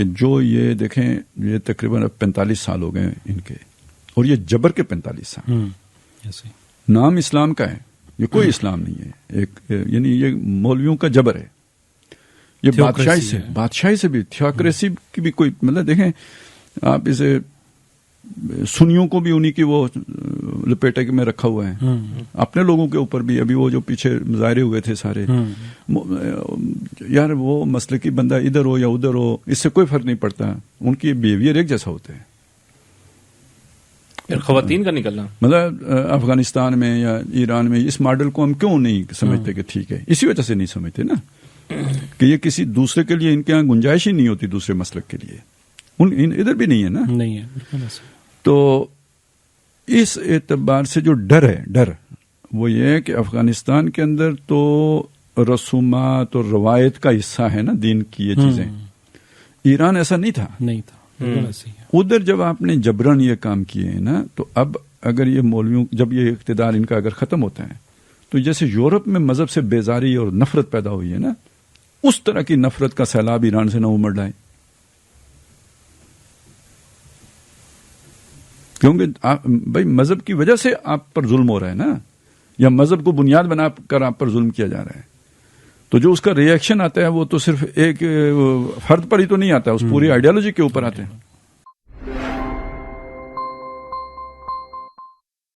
کہ جو یہ دیکھیں یہ تقریباً اب 45 سال ہو گئے ہیں ان کے، اور یہ جبر کے 45 سال، نام اسلام کا ہے، یہ کوئی اسلام نہیں ہے، ایک یعنی یہ مولویوں کا جبر ہے، یہ بادشاہی سے بھی تھیوکریسی کی بھی کوئی مطلب دیکھیں آپ اسے سنیوں کو بھی انہی کی وہ لپیٹے میں رکھا ہوا ہے، اپنے لوگوں کے اوپر بھی ابھی وہ جو پیچھے مظاہرے ہوئے تھے سارے، یار وہ مسلکی بندہ ادھر ہو یا ادھر ہو اس سے کوئی فرق نہیں پڑتا، ان کی بیہیویئر ایک جیسا ہوتا ہے۔ خواتین کا نکلنا مطلب افغانستان میں یا ایران میں اس ماڈل کو ہم کیوں نہیں سمجھتے کہ ٹھیک ہے، اسی وجہ سے نہیں سمجھتے نا کہ یہ کسی دوسرے کے لیے ان کے یہاں گنجائش ہی نہیں ہوتی، دوسرے مسلک کے لیے ادھر بھی نہیں ہے نا، نہیں ہے۔ تو اس اعتبار سے جو ڈر وہ یہ ہے کہ افغانستان کے اندر تو رسومات اور روایت کا حصہ ہے نا دین کی یہ چیزیں، ایران ایسا نہیں تھا، ادھر جب آپ نے جبران یہ کام کیے ہیں نا، تو اب اگر یہ مولویوں جب یہ اقتدار ان کا اگر ختم ہوتا ہے تو جیسے یورپ میں مذہب سے بیزاری اور نفرت پیدا ہوئی ہے نا، اس طرح کی نفرت کا سیلاب ایران سے نہ امڑ جائے، کیونکہ بھائی مذہب کی وجہ سے آپ پر ظلم ہو رہا ہے نا، یا مذہب کو بنیاد بنا کر آپ پر ظلم کیا جا رہا ہے، تو جو اس کا ری ایکشن آتا ہے وہ تو صرف ایک فرد پر ہی تو نہیں آتا، اس پوری آئیڈیالوجی کے اوپر آتا ہے۔